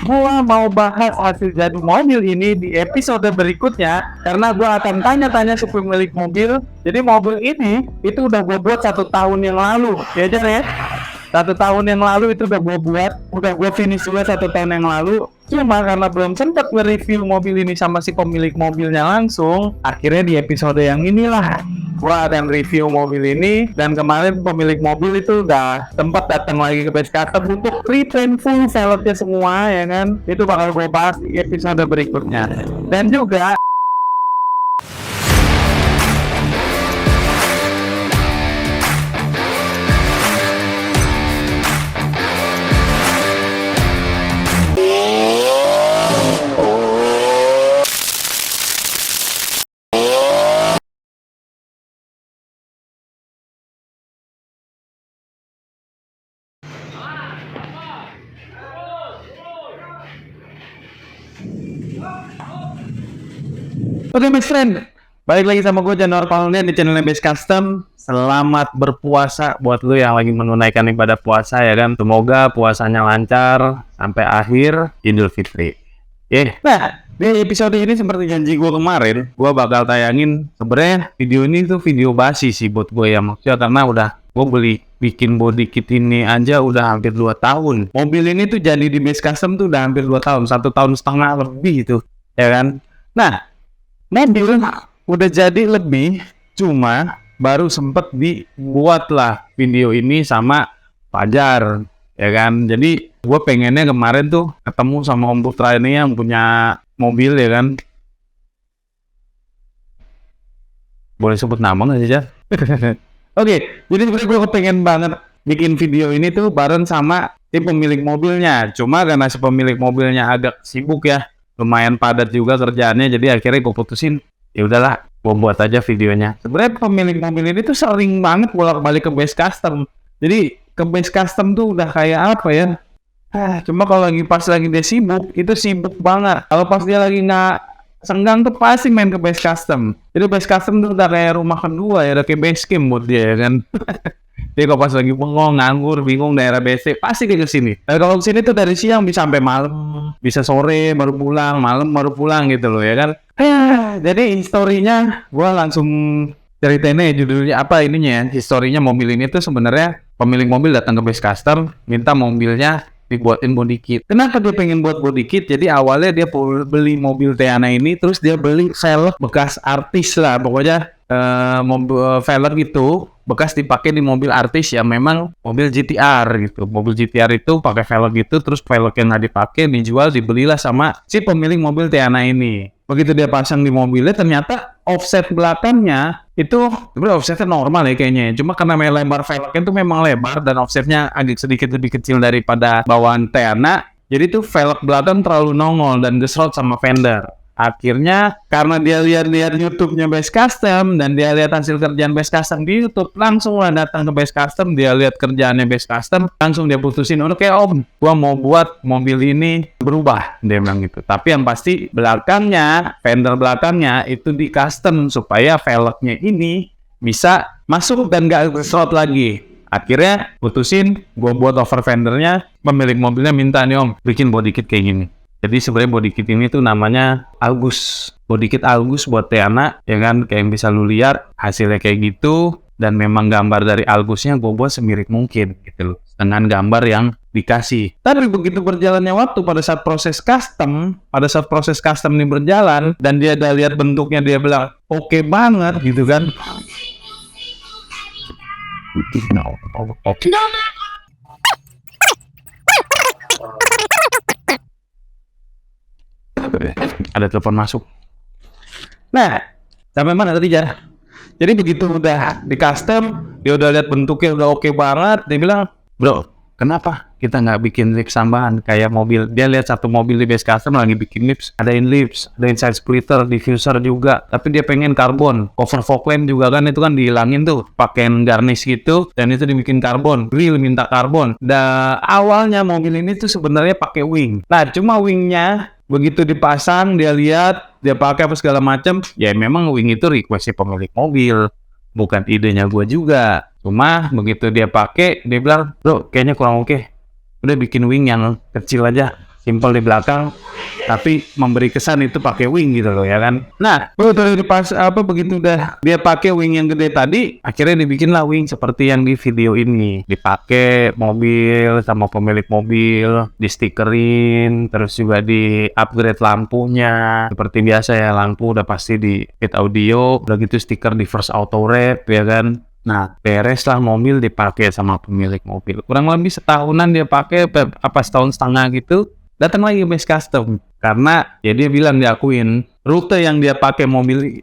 Gua mau bahas hasil jadi mobil ini di episode berikutnya karena gua akan tanya-tanya ke pemilik mobil. Jadi mobil ini itu udah gua buat 1 tahun yang lalu, ya Jan ya. 1 tahun yang lalu itu udah gue finish juga 1 tahun yang lalu. Cuma karena belum sempat nge-review mobil ini sama si pemilik mobilnya langsung, akhirnya di episode yang inilah gua akan review mobil ini. Dan kemarin pemilik mobil itu udah sempat datang lagi ke Best Custom untuk reprint full velgnya semua, ya kan. Itu bakal gue bahas di episode berikutnya. Dan juga oke, my friend, balik lagi sama gue Januar Palunian di channel Best Custom. Selamat berpuasa buat lu yang lagi menunaikan ibadah puasa, ya kan. Semoga puasanya lancar sampai akhir Idul Fitri. Nah, di episode ini seperti janji gue kemarin, gue bakal tayangin. Sebenarnya video ini tuh video basi sih buat gue ya, maksudnya karena udah gue bikin body kit ini aja udah hampir 2 tahun. Mobil ini tuh jadi di Best Custom tuh udah hampir 2 tahun, 1,5 tahun lebih itu, ya kan. Nah, mobil udah jadi lebih, cuma baru sempet dibuat lah video ini sama Fajar, ya kan. Jadi gue pengennya kemarin tuh ketemu sama Om Putra ini yang punya mobil, ya kan. Boleh sebut nama nggak sih, Jar? Oke, jadi sebenarnya gue pengen banget bikin video ini tuh bareng sama si pemilik mobilnya. Cuma karena si pemilik mobilnya agak sibuk ya, lumayan padat juga kerjaannya, jadi akhirnya gue putusin ya udahlah gue buat aja videonya. Sebenarnya pemilik mobil ini tuh sering banget bolak-balik ke Best Custom, jadi ke Best Custom tuh udah kayak apa ya, cuma kalau pas lagi dia sibuk itu sibuk banget. Kalau pas dia lagi nggak senggang tuh pasti main ke Best Custom. Jadi Best Custom tuh udah kayak rumah kedua ya, udah kayak base camp buat dia, ya kan. Jadi kalau pas lagi bengong, nganggur, bingung daerah BC, pasti dia kesini. Kalau kesini tuh dari siang bisa sampai malam, bisa sore baru pulang, malam baru pulang gitu loh, ya kan. Jadi historinya, gua langsung ceritain aja judulnya apa ininya ya. Historinya mobil ini tuh sebenarnya pemilik mobil datang ke Best Custom, minta mobilnya dibuatin body kit. Kenapa dia pengen buat body kit? Jadi awalnya dia beli mobil Teana ini, terus dia beli velg bekas artis lah, pokoknya mobil velg itu bekas dipakai di mobil artis ya, memang mobil GTR gitu. Mobil GTR itu pakai velg gitu, terus velg yang nggak dipakai dijual, dibelilah sama si pemilik mobil Teana ini. Begitu dia pasang di mobilnya, ternyata offset belakangnya itu sebenarnya offsetnya normal ya kayaknya. Cuma karena lebar velgnya itu memang lebar dan offsetnya agak sedikit lebih kecil daripada bawaan Teana, jadi tuh velg belakang terlalu nongol dan gesrot sama fender. Akhirnya karena dia lihat YouTube-nya Best Custom dan dia lihat hasil kerjaan Best Custom di YouTube, langsung lah datang ke Best Custom. Dia lihat kerjaannya Best Custom, langsung dia putusin, oke Om, gua mau buat mobil ini berubah, dia bilang gitu. Tapi yang pasti belakangnya, fender belakangnya itu di custom supaya velgnya ini bisa masuk dan gak gesrot lagi. Akhirnya putusin, gua buat over fendernya. Pemilik mobilnya minta nih Om, bikin body kit kayak gini. Jadi sebenarnya body kit ini tuh namanya Algus. Body kit Algus buat Teana, ya kan, kayak yang bisa lu lihat hasilnya kayak gitu. Dan memang gambar dari Algusnya gue buat semirip mungkin gitu loh, dengan gambar yang dikasih. Tapi begitu berjalannya waktu, pada saat proses custom ini berjalan dan dia udah lihat bentuknya, dia bilang oke banget gitu kan. Oke. Ada telepon masuk. Nah, sampai mana tadi Jar? Jadi begitu udah di custom, dia udah lihat bentuknya udah oke banget, dia bilang, bro, kenapa kita nggak bikin lips tambahan kayak mobil? Dia lihat satu mobil di Best Custom lagi bikin lips, adain side splitter, diffuser juga, tapi dia pengen karbon, cover fog lamp juga kan, itu kan dihilangin tuh, pakein garnish gitu, dan itu dibikin karbon, grill minta karbon. Awalnya mobil ini tuh sebenarnya pakai wing. Nah, cuma wingnya begitu dipasang, dia lihat, dia pakai apa segala macam, ya memang wing itu request pemilik mobil, bukan idenya gua juga. Cuma begitu dia pakai, dia bilang, bro, kayaknya kurang oke. Udah bikin wing yang kecil aja. simple di belakang, tapi memberi kesan itu pakai wing gitu loh ya kan. Nah, begitu udah dia pakai wing yang gede tadi, akhirnya dibikinlah wing seperti yang di video ini. Dipakai mobil sama pemilik mobil, di stikerin, terus juga di upgrade lampunya. Seperti biasa ya, lampu udah pasti di kit audio, udah gitu stiker di first auto wrap ya kan. Nah, bereslah mobil dipakai sama pemilik mobil. Kurang lebih setahunan dia pakai, setahun setengah gitu. Datang lagi base custom. Karena ya dia bilang, diakuin, rute yang dia pakai mobil,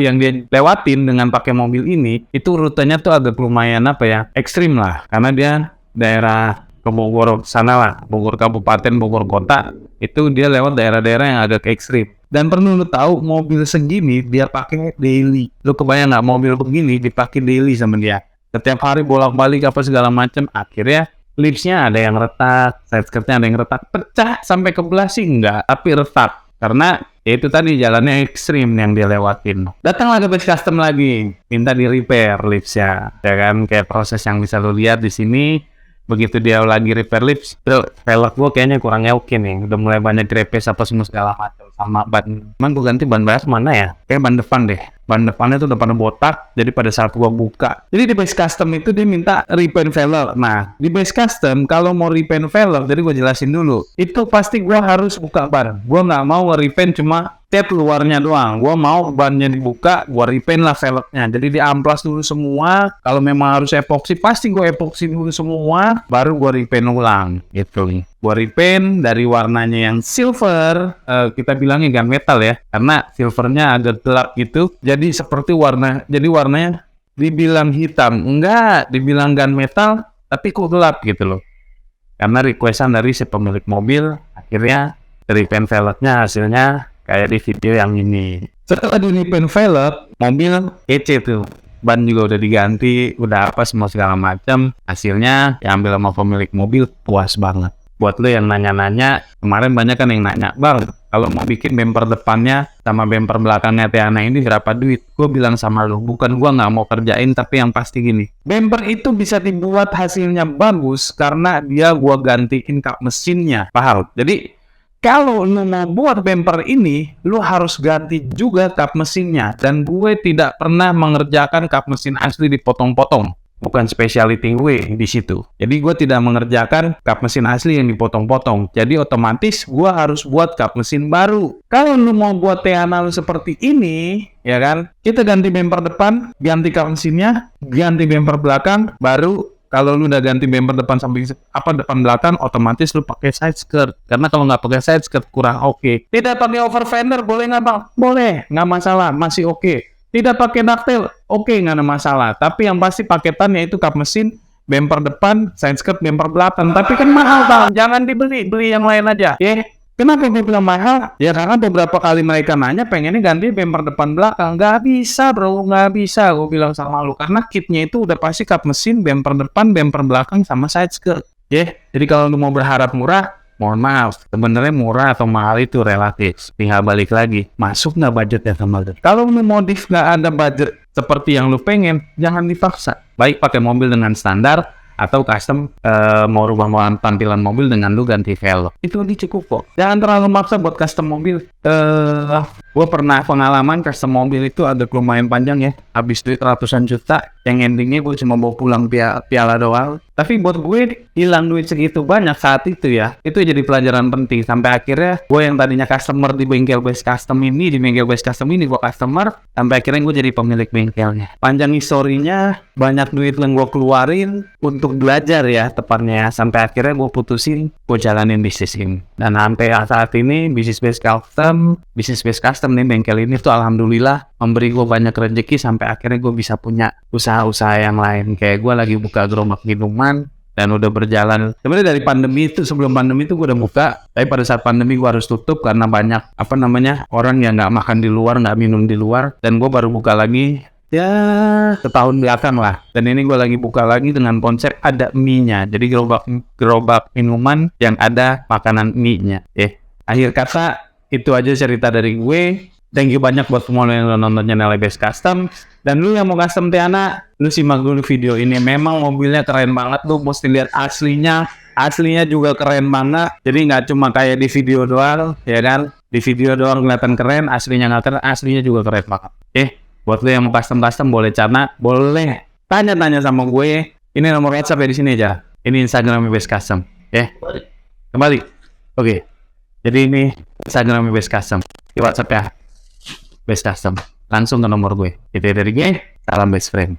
yang dia lewatin dengan pakai mobil ini, itu rutenya tuh agak lumayan ekstrim lah. Karena dia daerah ke Bogor sana lah, Bogor Kabupaten, Bogor Kota, itu dia lewat daerah-daerah yang agak ekstrim. Dan perlu lu tahu, mobil segini dia pakai daily. Lu kebayang nggak mobil begini dipakai daily sama dia? Setiap hari bolak-balik apa segala macam. Akhirnya lipsnya ada yang retak, side skirtnya ada yang retak, pecah sampai kebelah sih enggak, tapi retak. Karena ya itu tadi jalannya ekstrim yang dia lewatin. Datanglah ke base custom lagi, minta di repair lipsnya, ya kan? Kayak proses yang bisa lu lihat di sini. Begitu dia lagi repair lips, velg gue kayaknya kurang oke nih, udah mulai banyak grepes apa semua segala macam. Sama ban, emang gue ganti ban bekas mana ya? Kayak ban depan deh. Ban depannya tuh udah pada botak, jadi pada saat gua buka. Jadi di base custom itu dia minta repaint velg. Nah, di base custom kalau mau repaint velg, jadi gua jelasin dulu. Itu pasti gua harus buka ban. Gua nggak mau nge-repaint cuma cat luarnya doang. Gua mau bannya dibuka, gua repaint lah velgnya. Jadi diamplas dulu semua. Kalau memang harus epoxy, pasti gua epoxy dulu semua, baru gua repaint ulang. Gitu. Gua repaint dari warnanya yang silver, kita bilangnya gunmetal ya, karena silvernya agak gelap gitu. Jadi seperti warnanya dibilang hitam, enggak, dibilang gunmetal, tapi kok gelap gitu loh. Karena requestan dari si pemilik mobil, akhirnya repaint velgnya hasilnya kayak di video yang ini. Setelah di repaint velg, mobil kece tuh. Ban juga udah diganti, udah apa semua segala macam. Hasilnya diambil sama pemilik mobil, puas banget. Buat lo yang nanya-nanya, kemarin banyak kan yang nanya, Bang, kalau mau bikin bumper depannya sama bumper belakangnya Teana ini berapa duit? Gue bilang sama lo, bukan gue nggak mau kerjain, tapi yang pasti gini, bumper itu bisa dibuat hasilnya bagus karena dia gue gantiin kap mesinnya, paham? Jadi kalau lo mau buat bumper ini, lo harus ganti juga kap mesinnya. Dan gue tidak pernah mengerjakan kap mesin asli dipotong-potong. Bukan specialty gue di situ. Jadi gue tidak mengerjakan kap mesin asli yang dipotong-potong. Jadi otomatis gue harus buat kap mesin baru. Kalau lu mau buat Teana lu seperti ini, ya kan? Kita ganti bumper depan, ganti kap mesinnya, ganti bumper belakang, baru kalau lu udah ganti bumper depan samping depan belakang, otomatis lu pakai side skirt. Karena kalau nggak pakai side skirt kurang oke. Tidak pakai over fender boleh nggak bang? Boleh, nggak masalah, masih oke. Tidak pakai ducktail, oke, nggak ada masalah. Tapi yang pasti paketannya itu kap mesin, bumper depan, side skirt, bumper belakang. Tapi kan mahal bang, jangan dibeli, beli yang lain aja. Ya, kenapa gue bilang mahal? Ya karena beberapa kali mereka nanya pengennya ganti bumper depan belakang. Nggak bisa bro, nggak bisa. Gue bilang sama lu, karena kitnya itu udah pasti kap mesin, bumper depan, bumper belakang, sama side skirt. Ya, jadi kalau lu mau berharap murah, mohon maaf, sebenarnya murah atau mahal itu relatif. Tinggal balik lagi, masuk nggak budgetnya sama lu. Kalau lu modif nggak ada budget seperti yang lu pengen, jangan dipaksa. Baik pakai mobil dengan standar, atau custom mau rubah tampilan mobil dengan lu ganti velg. Itu cukup kok. Jangan terlalu maksa buat custom mobil. Gue pernah pengalaman custom mobil itu agak lumayan panjang ya. Habis duit ratusan juta, yang endingnya gue cuma bawa pulang piala doang. Tapi buat gue hilang duit segitu banyak saat itu ya, itu jadi pelajaran penting. Sampai akhirnya gue yang tadinya customer di bengkel base custom ini, gue customer, sampai akhirnya gue jadi pemilik bengkelnya. Panjang historinya, banyak duit yang gue keluarin untuk belajar ya tepatnya. Sampai akhirnya gue putusin, gue jalanin bisnis ini. Dan sampai saat ini bisnis base custom nih bengkel ini tuh alhamdulillah memberi gue banyak rezeki sampai akhirnya gue bisa punya usaha-usaha yang lain. Kayak gue lagi buka gerobak minuman dan udah berjalan. Sebenarnya dari pandemi itu, sebelum pandemi itu gue udah buka, tapi pada saat pandemi gue harus tutup karena banyak orang yang nggak makan di luar, nggak minum di luar. Dan gue baru buka lagi ya setahun belakang lah. Dan ini gue lagi buka lagi dengan konsep ada mie-nya. Jadi gerobak minuman yang ada makanan mie-nya. Akhir kata itu aja cerita dari gue. Thank you banyak buat semua yang udah nonton channel Base Custom. Dan lu yang mau custom Teana, lu simak dulu video ini. Memang mobilnya keren banget, lu mesti lihat aslinya. aslinya juga keren banget. Jadi nggak cuma kayak di video doang, ya kan? Di video doang kelihatan keren, aslinya nggak keren, aslinya juga keren banget. Oke, buat lo yang mau custom boleh tanya-tanya sama gue. Ini nomor WhatsApp ya di sini aja. Ini Instagramnya Best Custom. Ya, kembali. Oke. Jadi ini Instagramnya Best Custom. Di WhatsApp ya, Best Custom. Langsung ke nomor gue. Itu dari gue. Salam best friend.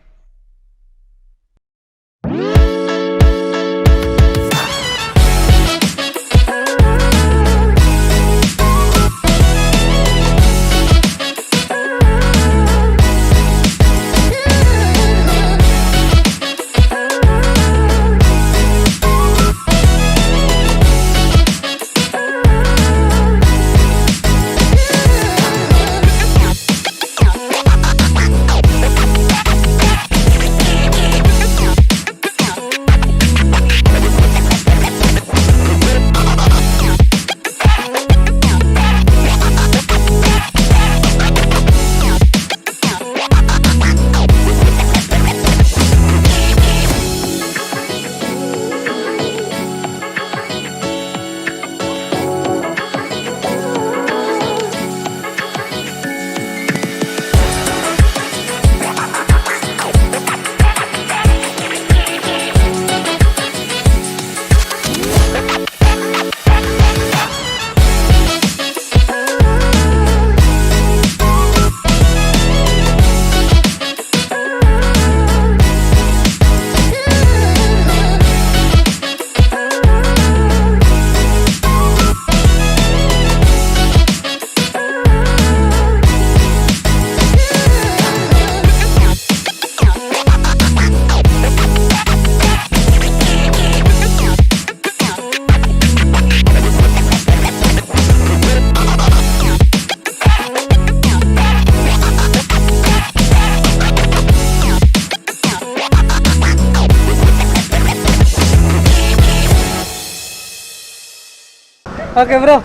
Oke bro.